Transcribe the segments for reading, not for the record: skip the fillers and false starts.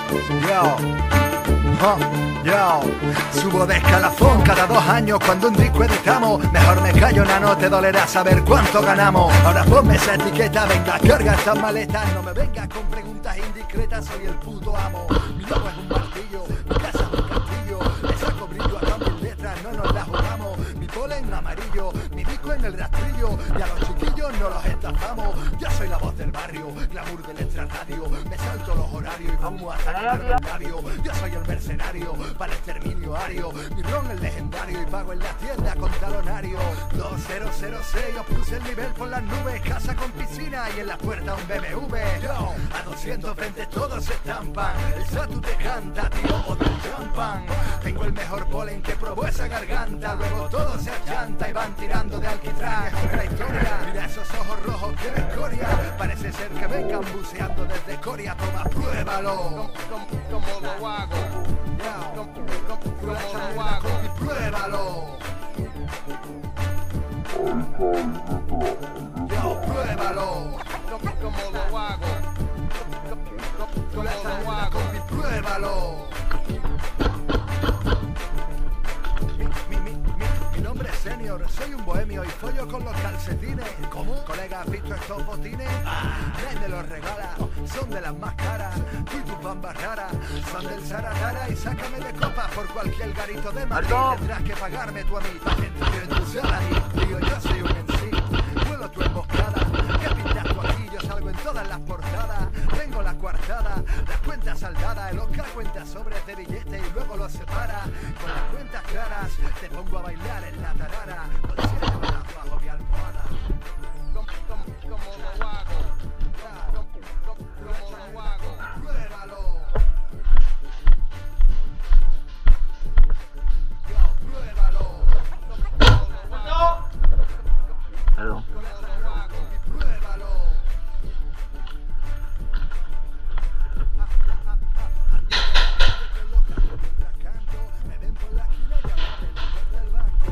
Yo, yo, subo de escalafón cada 2 años cuando un disco editamos. Mejor me callo, nano, te dolerá saber cuánto ganamos. Ahora ponme esa etiqueta, venga, carga estas maletas. No me vengas con preguntas indiscretas, soy el puto amo. Mi logo es un martillo, mi casa es un castillo. Le saco brillo a todas mis letras, no nos las jugamos. Mi polen amarillo, mi disco en el rastrillo. Y a los chiquillos no los estafamos. Yo soy la voz del barrio, glamour del extrarradio. Me salto los horarios y vamos a sacar el labio. Yo soy el mercenario para el exterminio ario. Mi ron es legendario y pago en la tienda con talonario. 2006, os puse el nivel por las nubes. Casa con piscina y en la puerta un BMW. Yo, a 220 todos se estampan. El Satu te canta, tío, o del champán. Tengo el mejor polen que probó esa garganta. Luego todo se achanta y van tirando de alquitrán. Es otra historia, mira esos ojos rojos que de escoria. Parece ser que vengan buceando desde Corea. Toma, pruébalo. ¿Cómo lo hago? ¿Cómo lo hago? Pruébalo. Yo, pruébalo. ¿Cómo lo hago? ¿Cómo lo hago? Pruébalo. Mi nombre es Senior, soy un bohemio y follo con los calcetines. ¿Cómo? Colega, ¿has visto estos botines? Nadie me los regala, son de las más caras. Tú y tus bambas raras son del Saratara. Y sácame de copas por cualquier garito de Madrid. Tendrás que pagarme tú a mí para que tu salary. Digo, yo soy un MC, vuelo tu emboscada. ¿Qué pintas tú aquí? Yo salgo en todas las portadas. Tengo la coartada, las cuentas saldadas. El Oscar cuenta sobres de billetes y luego los separa. Con las cuentas claras te pongo a bailar en la tarara. Con 7 horas bajo mi almohada. ¿Cómo lo hago? ¿Cómo lo hago? Pruébalo. Yo, pruébalo. Perdón. Pruébalo. Mientras canto, me ven por la esquina y llaman del banco.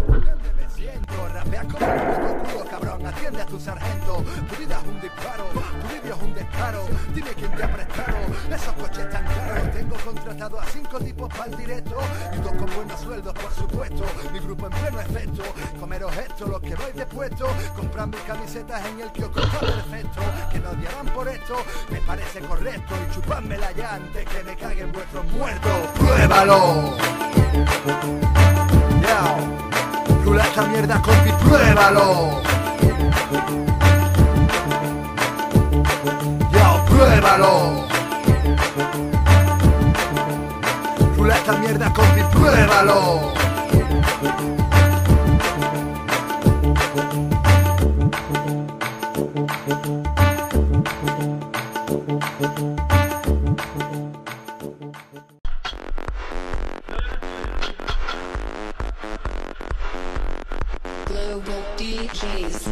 ¿Dónde me siento? Rapeas como un puto culo, cabrón. Atiende a tu sargento. Tu vida es un disparo, tu vídeo es un descaro. Dime quién te ha prestado esos coches tan caros. Tengo contratado a 5 tipos para el directo y 2 con buenos sueldos, por supuesto. Mi grupo en pleno efecto. Comeros esto, los que vais de puesto. Compran mis camisetas en el kiosco, está perfecto. Que me odiarán por esto, me parece correcto. Y chupádmela ya antes que me caguen vuestros muertos. ¡Pruébalo! Yo, rula esta mierda, compi, pruébalo. Yo, pruébalo. Rula esta mierda, compi, pruébalo. Global DJs.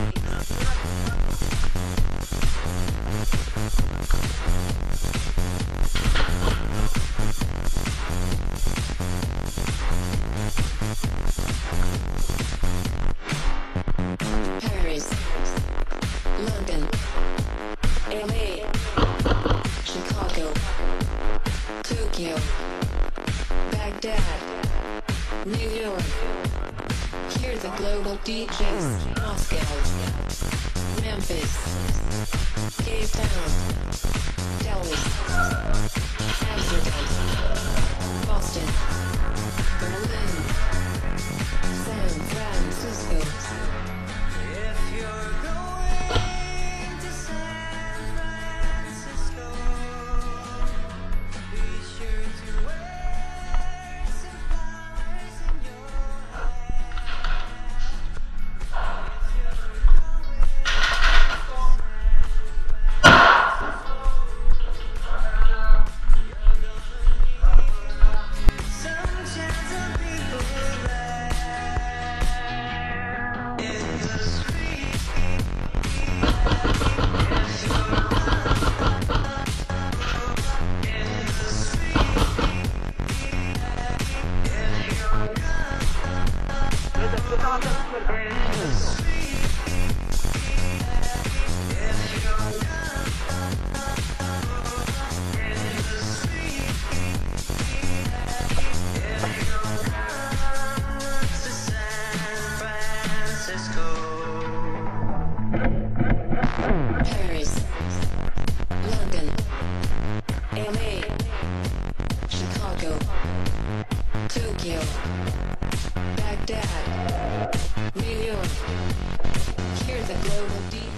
Paris, London, LA, Chicago, Tokyo, Baghdad, New York. Hear the global DJs. Moscow, Memphis, Cape Town, Delhi, Amsterdam, Boston, Berlin, San Francisco. If you're going to San Francisco, be sure to wear some flowers in your hair. If you're going to San Francisco, Moscow, Tokyo, Baghdad, New York. Hear the global DJ.